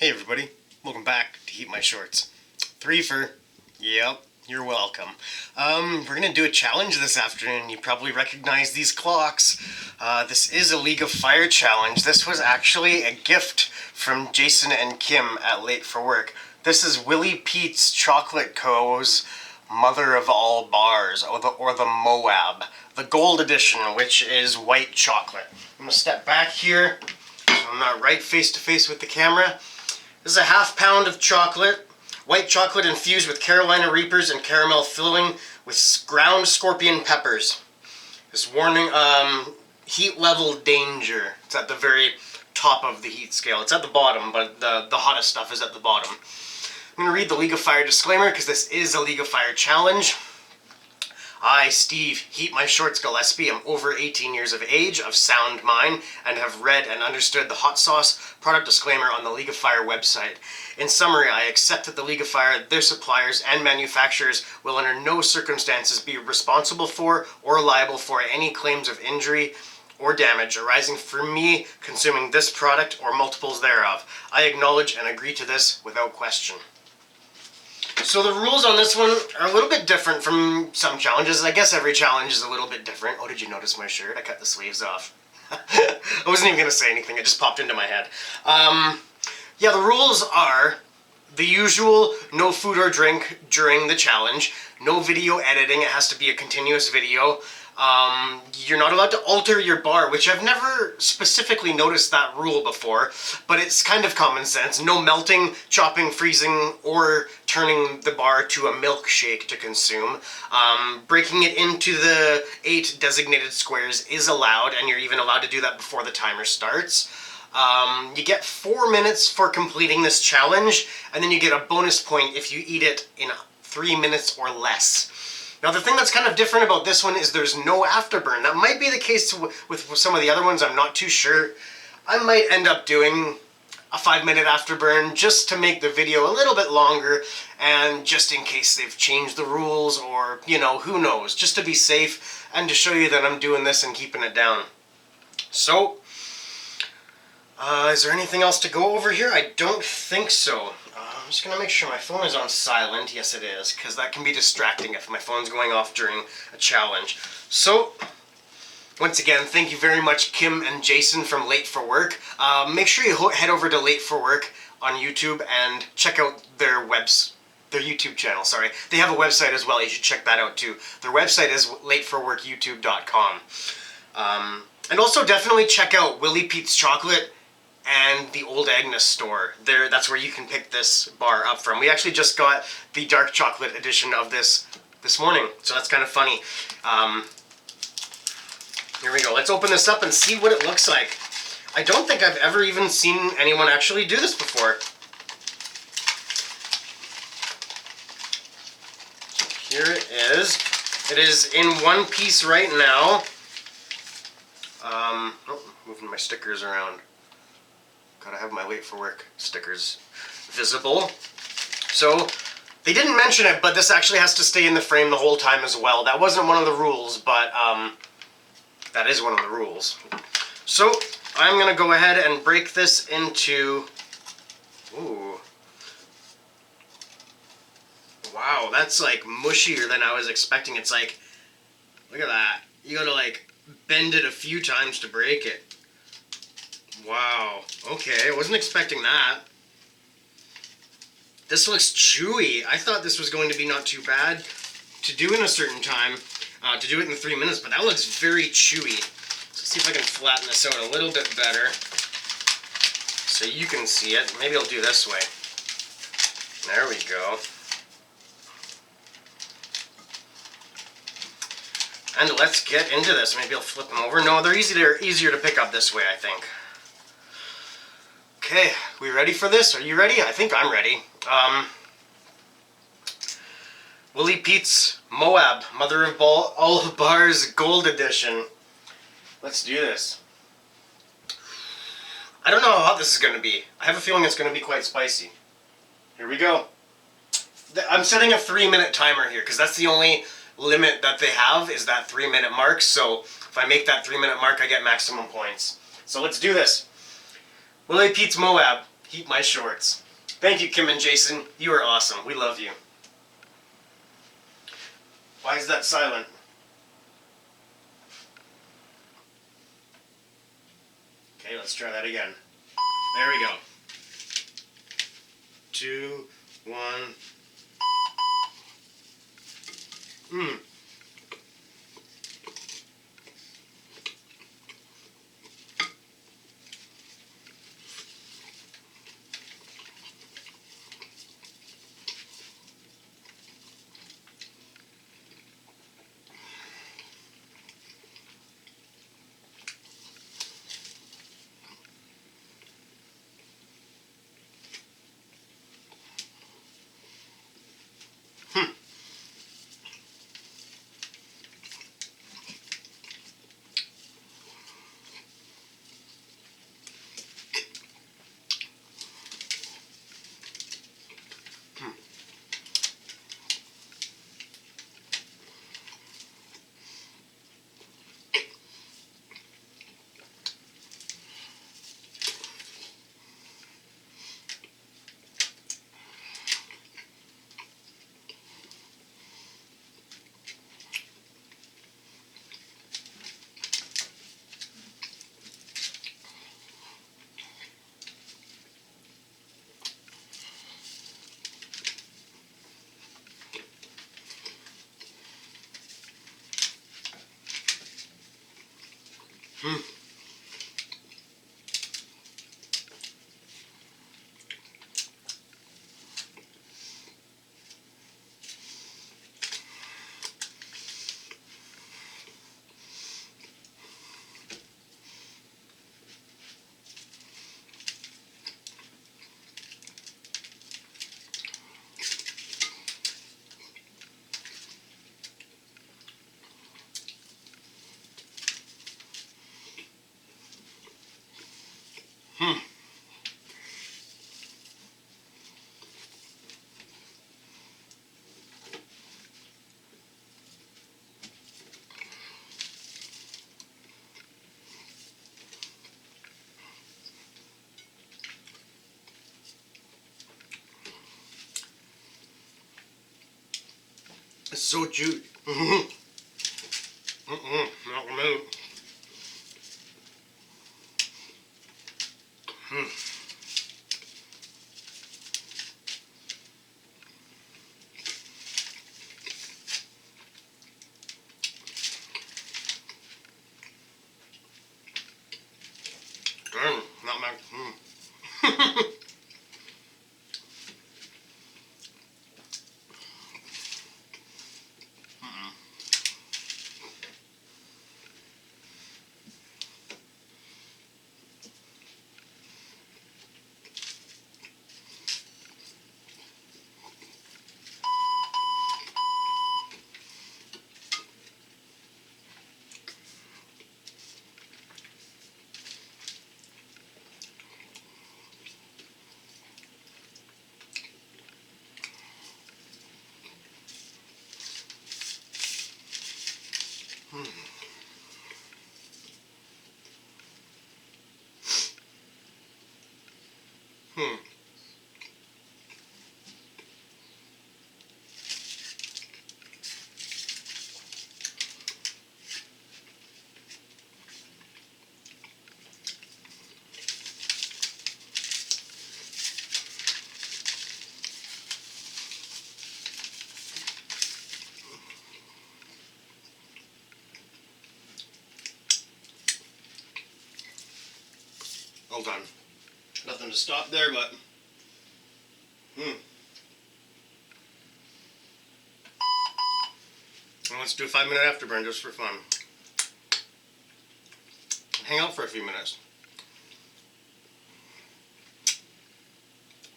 Hey everybody, welcome back to Heat My Shorts. 3 for, yep, you're welcome. We're gonna do a challenge this afternoon. You probably recognize these clocks. This is a League of Fire challenge. This was actually a gift from Jayson and Kim at Late for Work. This is Willy Pete's Chocolate Co.'s Mother of All Bars, or the MOAB. The gold edition, which is white chocolate. I'm gonna step back here so I'm not right face to face with the camera. This is a ½ pound of chocolate, white chocolate infused with Carolina Reapers and caramel filling with ground scorpion peppers. This warning, heat level danger. It's at the very top of the heat scale. It's at the bottom, but the hottest stuff is at the bottom. I'm going to read the League of Fire disclaimer because this is a League of Fire challenge. I, Steve, Heat My Shorts Gillespie, am over 18 years of age, of sound mind, and have read and understood the hot sauce product disclaimer on the League of Fire website. In summary, I accept that the League of Fire, their suppliers, and manufacturers will under no circumstances be responsible for or liable for any claims of injury or damage arising from me consuming this product or multiples thereof. I acknowledge and agree to this without question. So the rules on this one are a little bit different from some challenges. I guess every challenge is a little bit different. Oh, did you notice my shirt? I cut the sleeves off. I wasn't even going to say anything. It just popped into my head. Yeah, the rules are the usual: no food or drink during the challenge, no video editing. It has to be a continuous video. You're not allowed to alter your bar, which I've never specifically noticed that rule before, but it's kind of common sense. No melting, chopping, freezing, or turning the bar to a milkshake to consume. Breaking it into the 8 designated squares is allowed, and you're even allowed to do that before the timer starts. You get 4 minutes for completing this challenge, and then you get a bonus point if you eat it in 3 minutes or less. Now the thing that's kind of different about this one is there's no afterburn. That might be the case with some of the other ones, I'm not too sure. I might end up doing a 5-minute afterburn just to make the video a little bit longer, and just in case they've changed the rules, or, you know, who knows, just to be safe and to show you that I'm doing this and keeping it down. So, is there anything else to go over here? I don't think so. I'm just going to make sure my phone is on silent. Yes, it is, because that can be distracting if my phone's going off during a challenge. So, once again, thank you very much, Kim and Jayson from Late for Work. Make sure you head over to Late for Work on YouTube and check out their YouTube channel. Sorry, they have a website as well. You should check that out too. Their website is lateforworkyoutube.com. And also definitely check out Willy Pete's Chocolate and the old Agness store. That's where you can pick this bar up from. We actually just got the dark chocolate edition of this morning, so that's kind of funny. Here we go. Let's open this up and see what it looks like. I don't think I've ever even seen anyone actually do this before. Here it is. It is in one piece right now. Oh, moving my stickers around. Gotta have my Late for Work stickers visible. So, they didn't mention it, but this actually has to stay in the frame the whole time as well. That wasn't one of the rules, but that is one of the rules. So, I'm gonna go ahead and break this into... Ooh. Wow, that's like mushier than I was expecting. It's like, look at that. You gotta like bend it a few times to break it. Wow, okay, I wasn't expecting that. This looks chewy. I thought this was going to be not too bad to do in a certain time, to do it in 3 minutes, but that looks very chewy. Let's see if I can flatten this out a little bit better so you can see it. Maybe I'll do this way. There we go. And let's get into this. Maybe I'll flip them over. No, they're easier to pick up this way, I think. Okay, we ready for this? Are you ready? I think I'm ready. Willy Pete's MOAB, Mother of All Bars Gold Edition. Let's do this. I don't know how hot this is going to be. I have a feeling it's going to be quite spicy. Here we go. I'm setting a 3-minute timer here because that's the only limit that they have, is that 3-minute mark. So if I make that 3-minute mark, I get maximum points. So let's do this. Willy Pete's MOAB, heat my shorts. Thank you, Kim and Jayson. You are awesome. We love you. Why is that silent? Okay, let's try that again. There we go. 2, 1. Mmm. It's so juicy. Not gonna not my. Hold on. Nothing to stop there, but. Well, let's do a 5-minute afterburn just for fun. Hang out for a few minutes.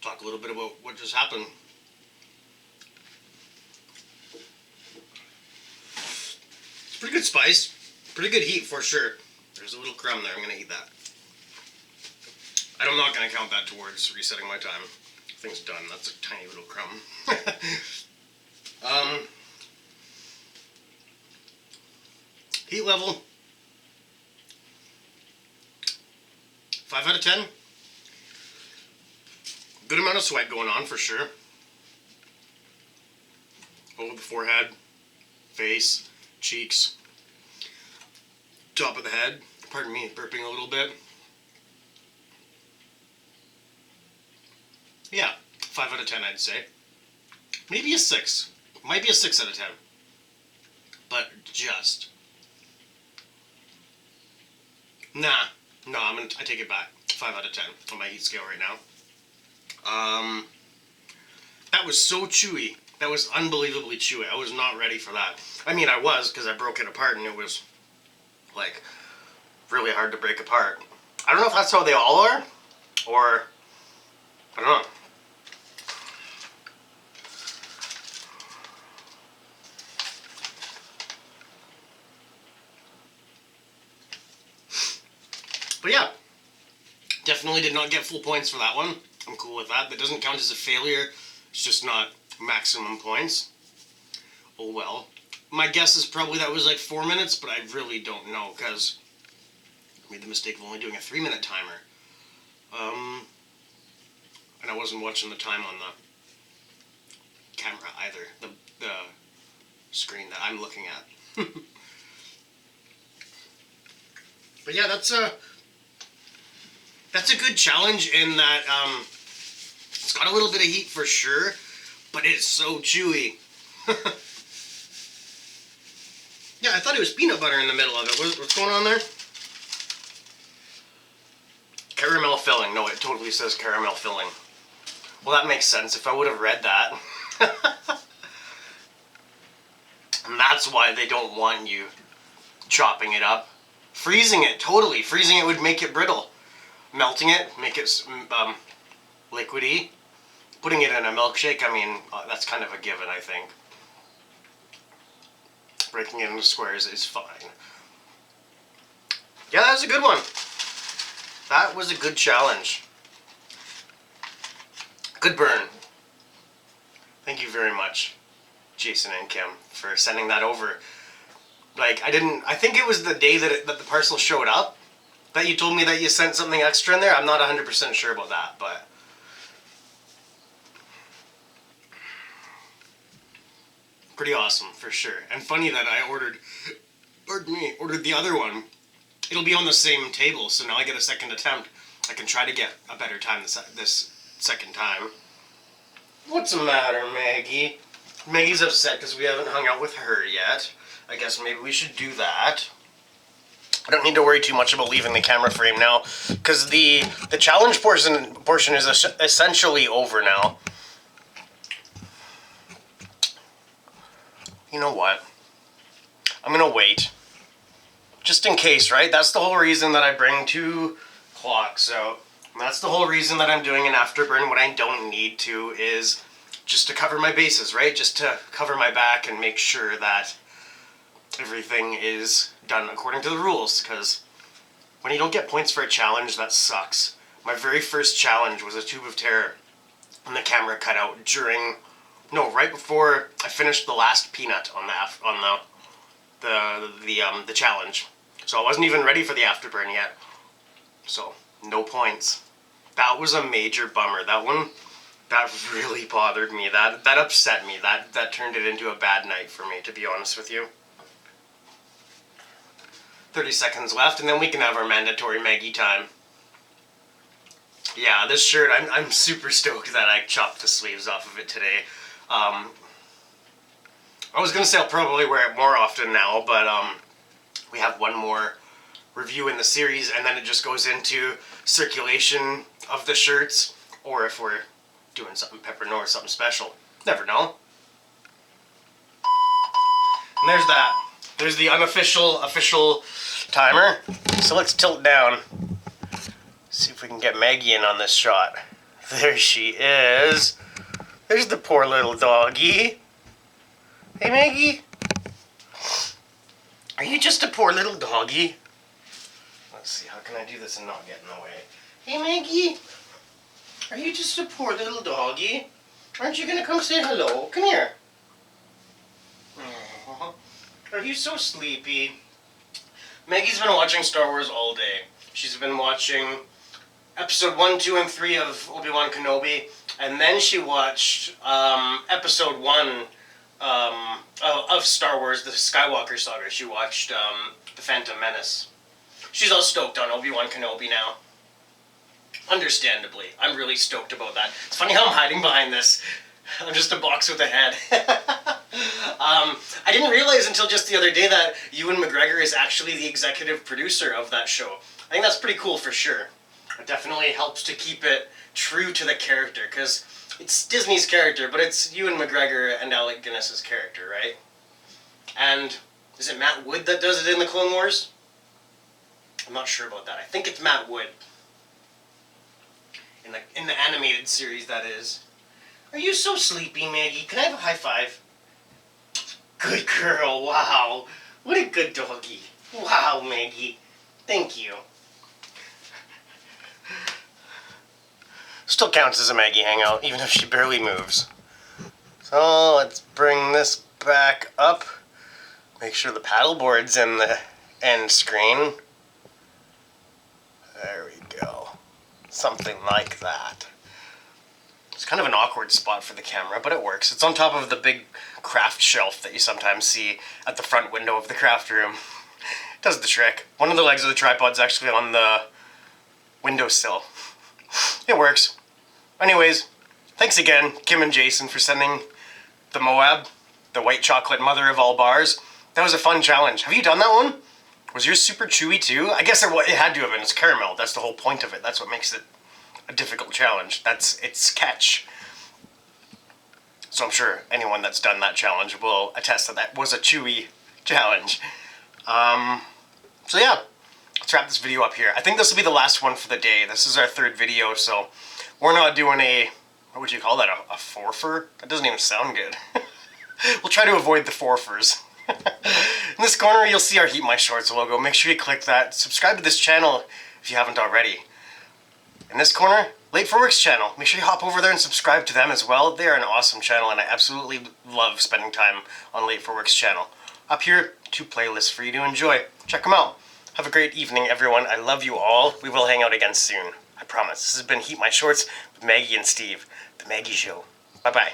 Talk a little bit about what just happened. It's pretty good spice. Pretty good heat for sure. There's a little crumb there. I'm going to eat that. I'm not going to count that towards resetting my time. Thing's done. That's a tiny little crumb. Heat level. 5 out of 10. Good amount of sweat going on for sure. Over the forehead, face, cheeks, top of the head. Pardon me, burping a little bit. Yeah, 5 out of 10 I'd say. Maybe a 6. Might be a 6 out of 10. But just. Nah, no, I take it back. 5 out of 10 on my heat scale right now. That was so chewy. That was unbelievably chewy. I was not ready for that. I mean, I was, because I broke it apart and it was, like, really hard to break apart. I don't know if that's how they all are, or, I don't know. But yeah, definitely did not get full points for that one. I'm cool with that. That doesn't count as a failure. It's just not maximum points. Oh well. My guess is probably that was like 4 minutes, but I really don't know because I made the mistake of only doing a 3-minute timer. And I wasn't watching the time on the camera either. The screen that I'm looking at. But yeah, that's a good challenge in that it's got a little bit of heat for sure, but it's so chewy. Yeah, I thought it was peanut butter in the middle of it. What's going on there? Caramel filling. No, it totally says caramel filling. Well, that makes sense if I would have read that. And that's why they don't want you chopping it up. Freezing it, totally. Freezing it would make it brittle. Melting it, make it liquidy. Putting it in a milkshake, I mean, that's kind of a given, I think. Breaking it into squares is fine. Yeah, that was a good one. That was a good challenge. Good burn. Thank you very much, Jayson and Kim, for sending that over. Like, I think it was the day that the parcel showed up that you told me that you sent something extra in there. I'm not 100% sure about that, but pretty awesome for sure. And funny that I ordered the other one. It'll be on the same table, so now I get a second attempt. I can try to get a better time this second time. What's the matter, Maggie? Maggie's upset because we haven't hung out with her yet. I guess maybe we should do that. I don't need to worry too much about leaving the camera frame now, because the challenge portion is essentially over now. You know what? I'm gonna wait. Just in case, right? That's the whole reason that I bring 2 clocks out. That's the whole reason that I'm doing an afterburn when I don't need to, is just to cover my bases, right? Just to cover my back and make sure that everything is done according to the rules, because when you don't get points for a challenge, that sucks. My very first challenge was a Tube of Terror, and the camera cut out right before I finished the last peanut on the challenge. So I wasn't even ready for the afterburn yet. So no points. That was a major bummer. That really bothered me. That upset me. That turned it into a bad night for me, to be honest with you. 30 seconds left, and then we can have our mandatory Maggie time. Yeah, this shirt, I'm super stoked that I chopped the sleeves off of it today. I was going to say I'll probably wear it more often now, but we have one more review in the series, and then it just goes into circulation of the shirts, or if we're doing something pepperoni or something special. Never know. And there's that. There's the official timer. So let's tilt down. See if we can get Maggie in on this shot. There she is. There's the poor little doggy. Hey, Maggie. Are you just a poor little doggy? Let's see, how can I do this and not get in the way? Hey, Maggie. Are you just a poor little doggy? Aren't you gonna come say hello? Come here. Aww. Are you so sleepy? Maggie's been watching Star Wars all day. She's been watching episode 1, 2, and 3 of Obi-Wan Kenobi, And then she watched episode 1 of Star Wars, the Skywalker saga. She watched The Phantom Menace. She's all stoked on Obi-Wan Kenobi now. Understandably. I'm really stoked about that. It's funny how I'm hiding behind this. I'm just a box with a head. I didn't realize until just the other day that Ewan McGregor is actually the executive producer of that show. I think that's pretty cool for sure. It definitely helps to keep it true to the character, because it's Disney's character, but it's Ewan McGregor and Alec Guinness's character, right? And is it Matt Wood that does it in the Clone Wars? I'm not sure about that. I think it's Matt Wood. In the animated series, that is. Are you so sleepy, Maggie? Can I have a high five? Good girl, wow. What a good doggy. Wow, Maggie. Thank you. Still counts as a Maggie hangout, even if she barely moves. So let's bring this back up. Make sure the paddleboard's in the end screen. There we go. Something like that. It's kind of an awkward spot for the camera, but it works. It's on top of the big craft shelf that you sometimes see at the front window of the craft room. It does the trick. One of the legs of the tripod's actually on the windowsill. It works. Anyways, thanks again, Kim and Jayson, for sending the MOAB, the white chocolate mother of all bars. That was a fun challenge. Have you done that one? Was yours super chewy too? I guess it had to have been. It's caramel. That's the whole point of it. That's what makes it a difficult challenge. That's its catch. So I'm sure anyone that's done that challenge will attest that that was a chewy challenge. So yeah, let's wrap this video up here. I think this will be the last one for the day. This is our 3rd video, so we're not doing a, what would you call that, a forfer? That doesn't even sound good. We'll try to avoid the forfers. In this corner, you'll see our Heat My Shorts logo. Make sure you click that. Subscribe to this channel if you haven't already. In this corner, Late for Work's channel. Make sure you hop over there and subscribe to them as well. They are an awesome channel, and I absolutely love spending time on Late for Work's channel. Up here, 2 playlists for you to enjoy. Check them out. Have a great evening, everyone. I love you all. We will hang out again soon. I promise. This has been Heat My Shorts with Maggie and Steve. The Maggie Show. Bye-bye.